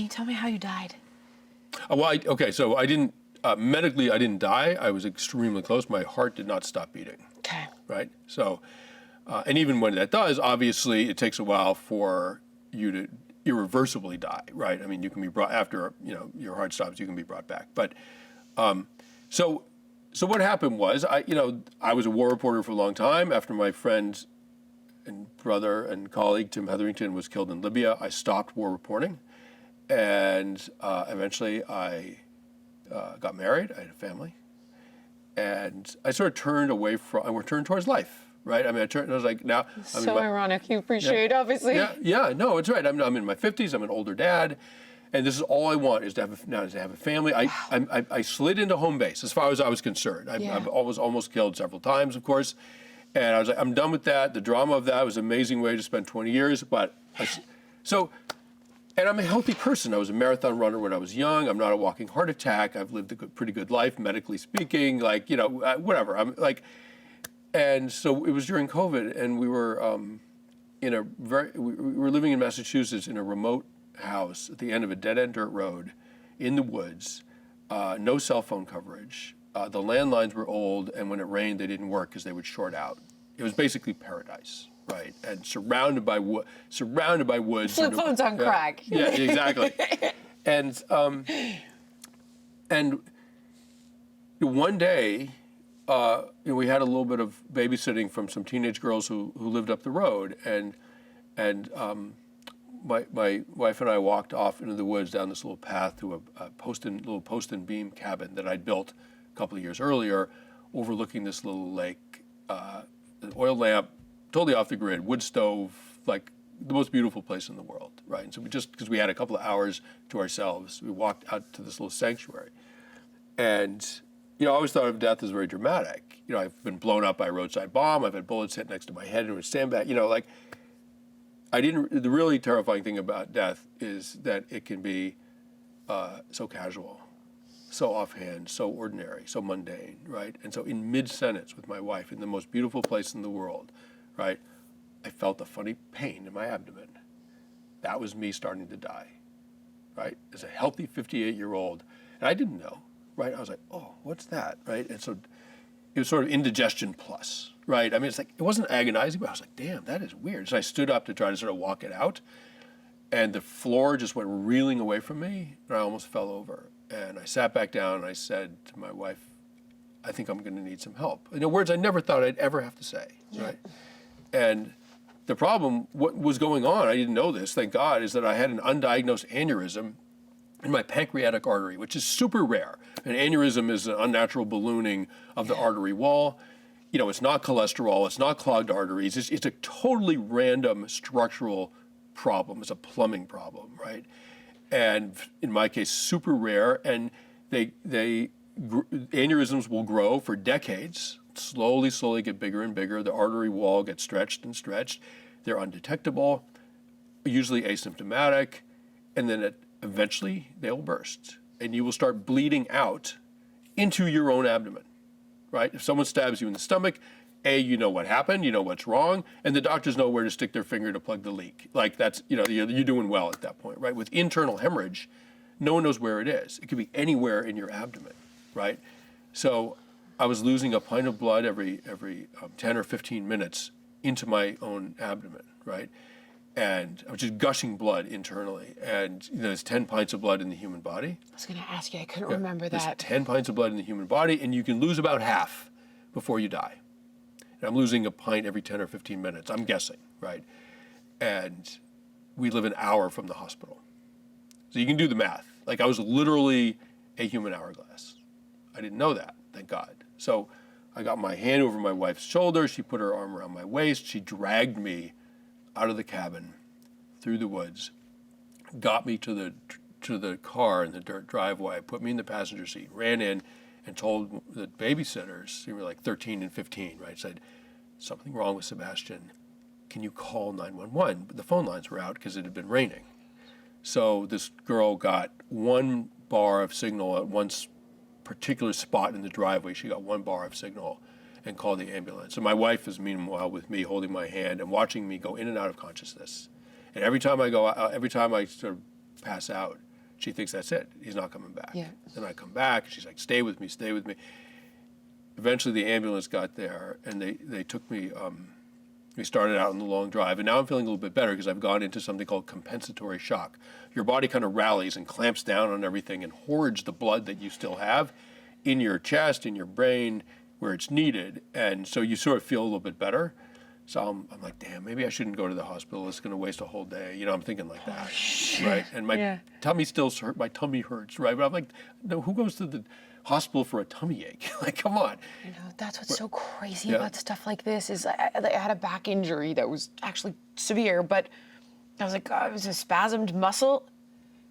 Can you tell me how you died? Okay, so I didn't, medically I didn't die. I was extremely close. My heart did not stop beating. Okay. Right? So, and even when that does, obviously it takes a while for you to irreversibly die, right? I mean, you can be brought, after, your heart stops, you can be brought back. But, so what happened was, I was a war reporter for a long time. After my friend and brother and colleague Tim Hetherington was killed in Libya, I stopped war reporting. And eventually I got married, I had a family. And I sort of turned towards life, right? I mean, I was like, now. So ironic. You appreciate, obviously. Yeah, no, it's right. I'm in my 50s. I'm an older dad, and this is all I want is to have a family. I slid into home base as far as I was concerned. I was almost killed several times, of course, and I was like, I'm done with that. The drama of that was an amazing way to spend 20 years, and I'm a healthy person. I was a marathon runner when I was young. I'm not a walking heart attack. I've lived a pretty good life, medically speaking. Whatever. And so it was during COVID, and we were we were living in Massachusetts in a remote house at the end of a dead-end dirt road, in the woods. No cell phone coverage. The landlines were old, and when it rained, they didn't work because they would short out. It was basically paradise. Right, and surrounded by woods. Flip phones on crack. Yeah, exactly. And one day, we had a little bit of babysitting from some teenage girls who lived up the road, and my wife and I walked off into the woods down this little path to a little post and beam cabin that I'd built a couple of years earlier, overlooking this little lake, an oil lamp. Totally off the grid, wood stove, like the most beautiful place in the world, right? And so because we had a couple of hours to ourselves, we walked out to this little sanctuary. And, I always thought of death as very dramatic. I've been blown up by a roadside bomb. I've had bullets hit next to my head and a sandbag. The really terrifying thing about death is that it can be so casual, so offhand, so ordinary, so mundane, right? And so in mid-sentence with my wife in the most beautiful place in the world, right, I felt a funny pain in my abdomen. That was me starting to die, right? As a healthy 58-year-old, and I didn't know, right? I was like, oh, what's that, right? And so it was sort of indigestion plus, right? I mean, it wasn't agonizing, but I was like, damn, that is weird. So I stood up to try to sort of walk it out, and the floor just went reeling away from me, and I almost fell over. And I sat back down, and I said to my wife, I think I'm going to need some help. Words I never thought I'd ever have to say, right? And the problem, what was going on, I didn't know this, thank God, is that I had an undiagnosed aneurysm in my pancreatic artery, which is super rare. An aneurysm is an unnatural ballooning of the artery wall. It's not cholesterol, it's not clogged arteries, it's a totally random structural problem. It's a plumbing problem, right? And in my case, super rare, and aneurysms will grow for decades, slowly get bigger and bigger. The artery wall gets stretched and stretched. They're undetectable, usually asymptomatic, and then eventually they'll burst. And you will start bleeding out into your own abdomen, right? If someone stabs you in the stomach, you know what happened, you know what's wrong, and the doctors know where to stick their finger to plug the leak. That's, you're doing well at that point, right? With internal hemorrhage, no one knows where it is. It could be anywhere in your abdomen, right? So I was losing a pint of blood every 10 or 15 minutes into my own abdomen, right? And I was just gushing blood internally. And there's 10 pints of blood in the human body. I was going to ask you, I couldn't remember that. There's 10 pints of blood in the human body, and you can lose about half before you die. And I'm losing a pint every 10 or 15 minutes, I'm guessing, right? And we live an hour from the hospital. So you can do the math. I was literally a human hourglass. I didn't know that, thank God. So I got my hand over my wife's shoulder. She put her arm around my waist. She dragged me out of the cabin, through the woods, got me to the car in the dirt driveway, put me in the passenger seat, ran in, and told the babysitters, they were like 13 and 15, right? Said, something wrong with Sebastian. Can you call 911? But the phone lines were out because it had been raining. So this girl got one bar of signal at one particular spot in the driveway. She got one bar of signal and called the ambulance. And my wife is meanwhile with me, holding my hand and watching me go in and out of consciousness. And every time I sort of pass out, She thinks that's it. He's not coming back. Yeah. Then I come back. She's like, stay with me, stay with me. Eventually, the ambulance got there, and they took me. We started out on the long drive, and now I'm feeling a little bit better because I've gone into something called compensatory shock. Your body kind of rallies and clamps down on everything and hoards the blood that you still have in your chest, in your brain, where it's needed, and so you sort of feel a little bit better. So I'm like, damn, maybe I shouldn't go to the hospital. It's going to waste a whole day. You know, I'm thinking like that, right? And my tummy still hurts. My tummy hurts, right? But I'm like, no, who goes to the hospital for a tummy ache? Like, come on. You know, that's what's so crazy about stuff like this is I had a back injury that was actually severe, but I was like, it was a spasmed muscle.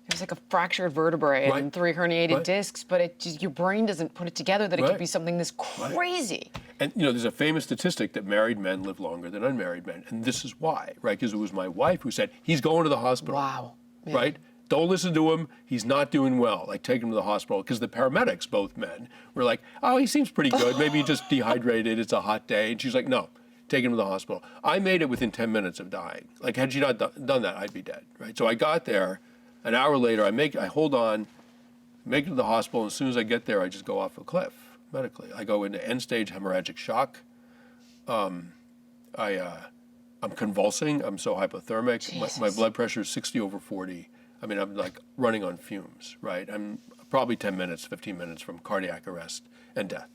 It was like a fractured vertebrae and 3 herniated discs, but it just, your brain doesn't put it together that it could be something this crazy. And, you know, there's a famous statistic that married men live longer than unmarried men, and this is why, right? Because it was my wife who said, he's going to the hospital. Wow. Yeah. Right? Don't listen to him. He's not doing well. Like, take him to the hospital. Because the paramedics, both men, were like, oh, he seems pretty good. Maybe he just dehydrated. It's a hot day. And she's like, no, take him to the hospital. I made it within 10 minutes of dying. Like, had she not done that, I'd be dead, right? So I got there. An hour later, I hold on, make it to the hospital, and as soon as I get there, I just go off a cliff medically. I go into end-stage hemorrhagic shock. I'm convulsing. I'm so hypothermic. My blood pressure is 60/40. I mean, I'm like running on fumes, right? I'm probably 10 minutes, 15 minutes from cardiac arrest and death.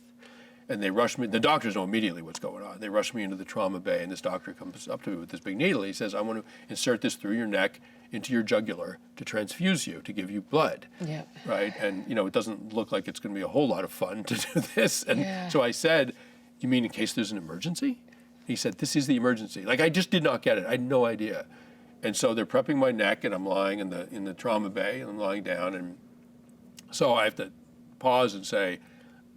And they rush me. The doctors know immediately what's going on. They rush me into the trauma bay, and this doctor comes up to me with this big needle. He says, I want to insert this through your neck into your jugular to transfuse you, to give you blood. Yeah. Right? And, you know, it doesn't look like it's going to be a whole lot of fun to do this. And so I said, you mean in case there's an emergency? He said, this is the emergency. Like, I just did not get it. I had no idea. And so they're prepping my neck, and I'm lying in the trauma bay, and I'm lying down. And so I have to pause and say,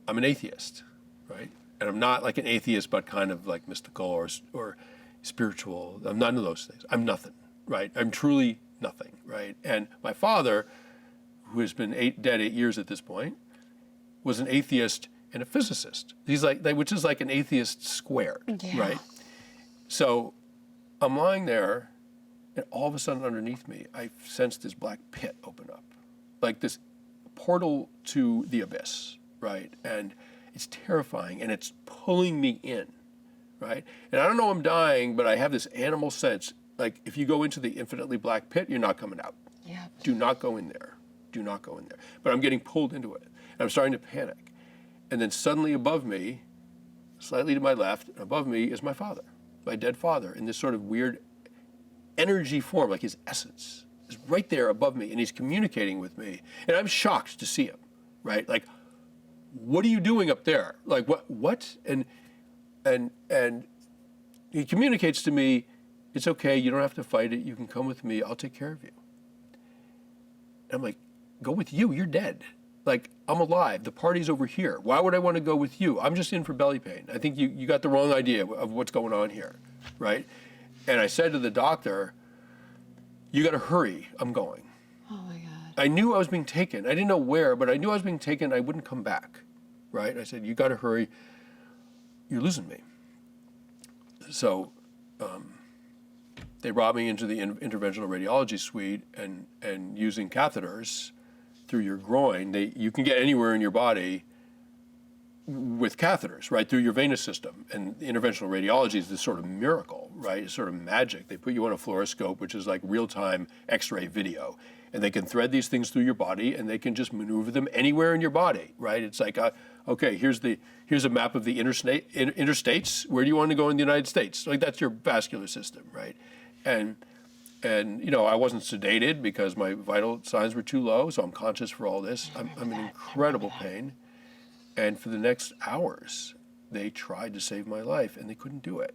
I'm an atheist. Right? And I'm not like an atheist, but kind of like mystical or spiritual. I'm none of those things. I'm nothing, right? I'm truly nothing, right? And my father, who has been dead 8 years at this point, was an atheist and a physicist. He's like, which is like an atheist squared, right? So I'm lying there, and all of a sudden underneath me, I sensed this black pit open up, like this portal to the abyss, right? And it's terrifying, and it's pulling me in, right? And I don't know I'm dying, but I have this animal sense. Like, if you go into the infinitely black pit, you're not coming out. Yeah. Do not go in there. Do not go in there. But I'm getting pulled into it, and I'm starting to panic. And then suddenly above me, slightly to my left, above me is my father, my dead father, in this sort of weird energy form, like his essence is right there above me, and he's communicating with me. And I'm shocked to see him, right? Like, what are you doing up there? Like, what? And he communicates to me, it's okay, you don't have to fight it, you can come with me, I'll take care of you. And I'm like, go with you, you're dead. Like, I'm alive, the party's over here. Why would I want to go with you? I'm just in for belly pain. I think you got the wrong idea of what's going on here, right? And I said to the doctor, you got to hurry, I'm going. Oh my God. I knew I was being taken. I didn't know where, but I knew I was being taken. I wouldn't come back, right? I said, you got to hurry. You're losing me. So they brought me into the interventional radiology suite, and using catheters through your groin, you can get anywhere in your body with catheters, right, through your venous system. And interventional radiology is this sort of miracle, right? It's sort of magic. They put you on a fluoroscope, which is like real-time X-ray video. And they can thread these things through your body, and they can just maneuver them anywhere in your body, right? It's like, okay, here's a map of the interstates. Where do you want to go in the United States? Like, that's your vascular system, right? And you know, I wasn't sedated because my vital signs were too low, so I'm conscious for all this. I'm in incredible pain. And for the next hours, they tried to save my life, and they couldn't do it.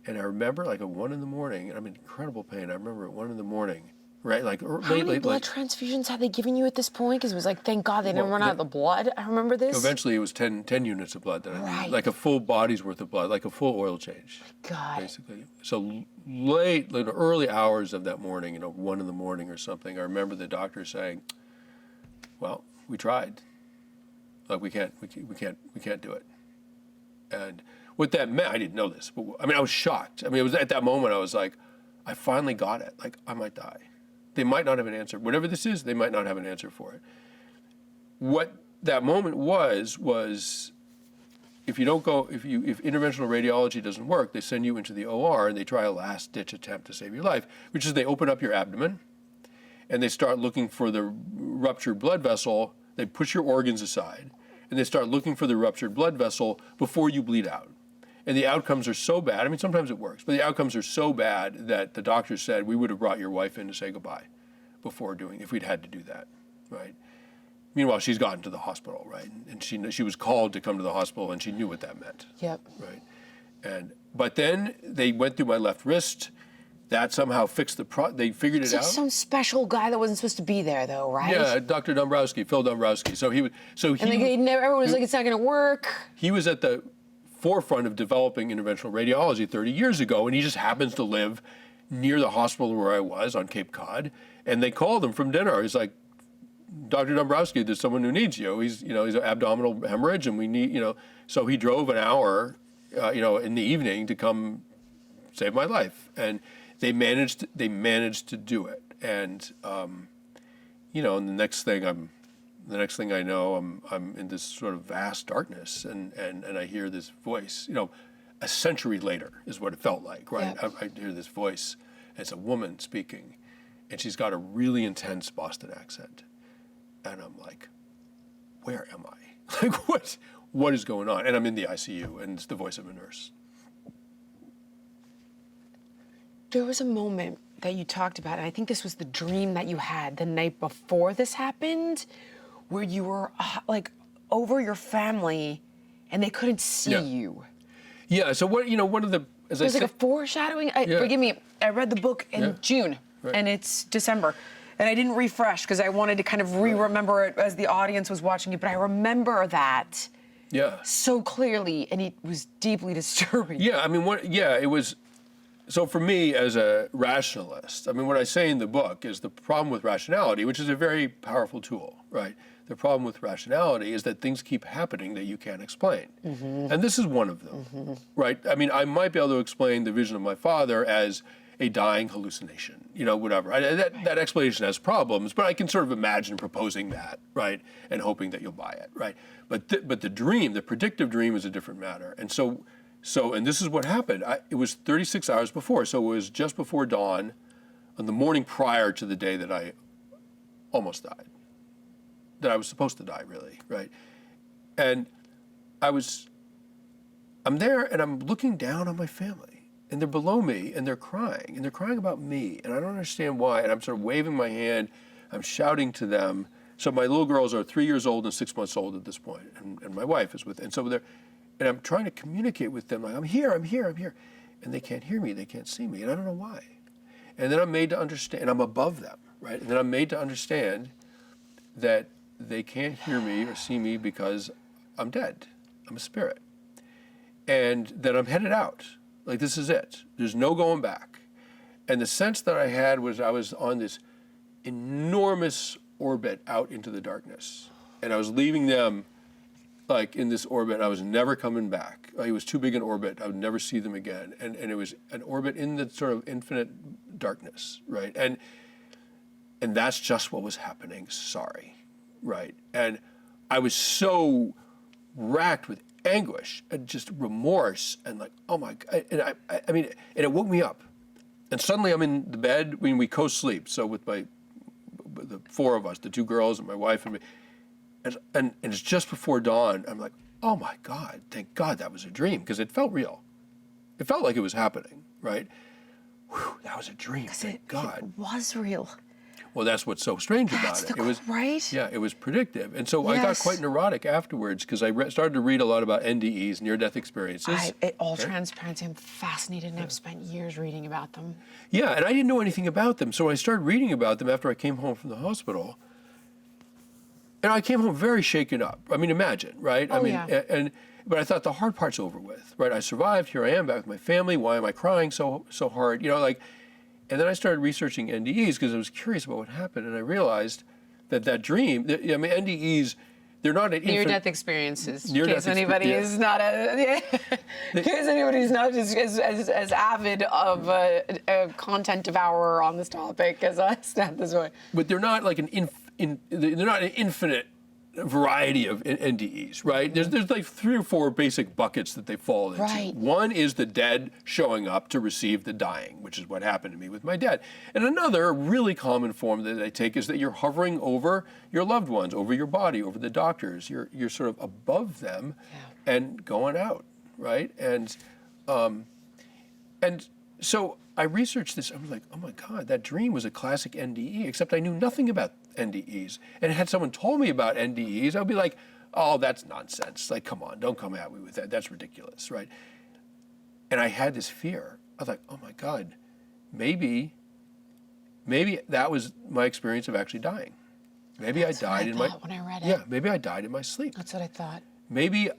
And I remember, like, at 1 a.m, and I'm in incredible pain. I remember at 1 a.m, right? Like, how many blood transfusions had they given you at this point? Because it was like, thank God they didn't run out of the blood. I remember this. Eventually, it was 10 units of blood that I needed, like a full body's worth of blood, like a full oil change. God. Basically. So late, like early hours of that morning, 1 a.m. or something, I remember the doctor saying, well, we tried. Like, we can't do it. And what that meant, I didn't know this, but I mean, I was shocked. I mean, it was at that moment I was like, I finally got it. Like, I might die. They might not have an answer. Whatever this is, they might not have an answer for it. What that moment was if interventional radiology doesn't work, they send you into the OR and they try a last-ditch attempt to save your life, which is they open up your abdomen and they start looking for the ruptured blood vessel. They push your organs aside and they start looking for the ruptured blood vessel before you bleed out. And the outcomes are so bad. I mean, sometimes it works, but the outcomes are so bad that the doctor said we would have brought your wife in to say goodbye before if we'd had to do that, right? Meanwhile, she's gotten to the hospital, right? And she was called to come to the hospital, and she knew what that meant. Yep. Right. But then they went through my left wrist. That somehow fixed they figured it out. Some special guy that wasn't supposed to be there, though, right? Yeah, Dr. Dombrowski, Phil Dombrowski. Everyone was like, it's not going to work. He was at the forefront of developing interventional radiology 30 years ago, and he just happens to live near the hospital where I was on Cape Cod. And they called him from dinner. He's like, Dr. Dombrowski, there's someone who needs you. He's an abdominal hemorrhage, and we need, So he drove an hour, in the evening to come save my life, and they managed to do it. And and the next thing I know, I'm in this sort of vast darkness, and I hear this voice. A century later is what it felt like, right? Yeah. I hear this voice. It's a woman speaking, and she's got a really intense Boston accent. And I'm like, where am I? Like, what is going on? And I'm in the ICU, and it's the voice of a nurse. There was a moment that you talked about, and I think this was the dream that you had the night before this happened, where you were over your family, and they couldn't see you. Yeah. So one of the It was like a foreshadowing. Forgive me. I read the book in June, and it's December. And I didn't refresh because I wanted to kind of remember it as the audience was watching it. But I remember that so clearly, and it was deeply disturbing. Yeah, I mean, it was. So for me, as a rationalist, I mean, what I say in the book is the problem with rationality, which is a very powerful tool, right? The problem with rationality is that things keep happening that you can't explain. Mm-hmm. And this is one of them, right? I mean, I might be able to explain the vision of my father as a dying hallucination, whatever. That explanation has problems, but I can sort of imagine proposing that, right, and hoping that you'll buy it, right? But the dream, the predictive dream, is a different matter. And so, and this is what happened. It was 36 hours before, so it was just before dawn, on the morning prior to the day that I almost died, that I was supposed to die, really, right? And I'm there, and I'm looking down on my family. And they're below me, and they're crying about me, and I don't understand why. And I'm sort of waving my hand, I'm shouting to them. So my little girls are 3 years old and 6 months old at this point, and my wife is with. And so and I'm trying to communicate with them, like I'm here, and they can't hear me, they can't see me, and I don't know why. And then I'm made to understand, and I'm above them, right? And then I'm made to understand that they can't hear me or see me because I'm dead. I'm a spirit, and that I'm headed out. Like, this is it. There's no going back. And the sense that I had was I was on this enormous orbit out into the darkness. And I was leaving them, like, in this orbit. I was never coming back. It was too big an orbit. I would never see them again. And it was an orbit in the sort of infinite darkness, right? And that's just what was happening. Sorry, right? And I was so racked with anguish and just remorse and like, oh my God. And I mean, and it woke me up. And suddenly I'm in the bed when we co-sleep. So with the four of us, the two girls and my wife and me, and it's just before dawn. I'm like, oh my God, thank God that was a dream, because it felt real. It felt like it was happening, right? Whew, that was a dream, thank God. It was real. Well, that's what's so strange about it. It was right. Yeah, it was predictive, and so I got quite neurotic afterwards because I started to read a lot about NDEs, near-death experiences. Transparency, I'm fascinated, and I've spent years reading about them. Yeah, and I didn't know anything about them, so I started reading about them after I came home from the hospital, and I came home very shaken up. I mean, imagine, right? But I thought the hard part's over with, right? I survived. Here I am back with my family. Why am I crying so hard? And then I started researching NDEs because I was curious about what happened, and I realized that dream, NDEs, they're not an Near-death experiences. In Near-death case anybody is not in case anybody's not as avid of a content devourer on this topic as I stand this way. But they're not like they're not an infinite variety of NDEs, right? There's like 3 or 4 basic buckets that they fall into. Right. One is the dead showing up to receive the dying, which is what happened to me with my dad. And another really common form that they take is that you're hovering over your loved ones, over your body, over the doctors. You're sort of above them and going out, right? And so I researched this. I was like, oh my God, that dream was a classic NDE, except I knew nothing about NDEs. And had someone told me about NDEs, I'd be like, oh, that's nonsense. Like, come on, don't come at me with that. That's ridiculous, right? And I had this fear. I was like, oh my God, maybe that was my experience of actually dying. Maybe I died in my... when I read it. Yeah, maybe I died in my sleep. That's what I thought. Maybe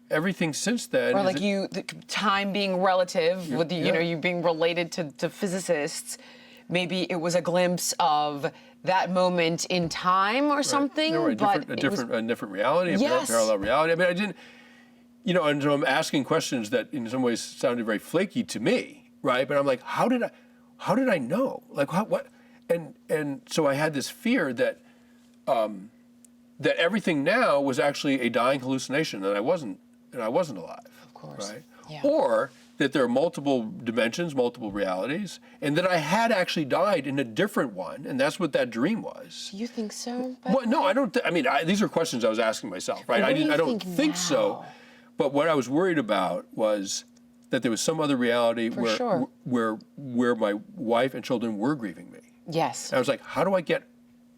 everything since then... Or like the time being relative, with the, yeah. you being related to physicists, maybe it was a glimpse of that moment in time or something. Or a but different reality, a Yes. parallel reality. I mean, I didn't, and so I'm asking questions that in some ways sounded very flaky to me, right? But I'm like, how did I know? Like, what? And so I had this fear that that everything now was actually a dying hallucination, and I wasn't alive. Of course. Right? Yeah. Or that there are multiple dimensions, multiple realities, and that I had actually died in a different one, and that's what that dream was. You think so? Well, no, I don't. These are questions I was asking myself, right? What do you I don't think so. now? But what I was worried about was that there was some other reality where my wife and children were grieving me. Yes. And I was like, how do I get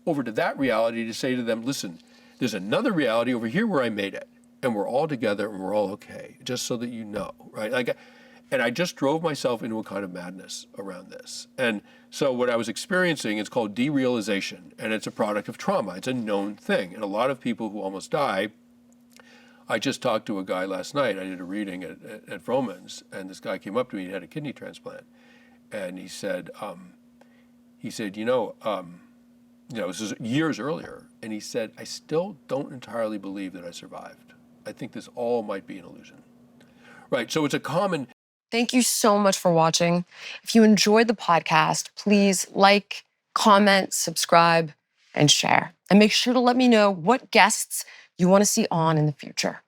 over to that reality to say to them, listen, there's another reality over here where I made it, and we're all together and we're all okay, just so that you know, right? And I just drove myself into a kind of madness around this. And so what I was experiencing is called derealization, and it's a product of trauma. It's a known thing. And a lot of people who almost die, I just talked to a guy last night. I did a reading at Vroman's, and this guy came up to me. He had a kidney transplant, and he said, this is years earlier, and he said, I still don't entirely believe that I survived. I think this all might be an illusion. Right, so it's a common... Thank you so much for watching. If you enjoyed the podcast, please like, comment, subscribe, and share. And make sure to let me know what guests you want to see on in the future.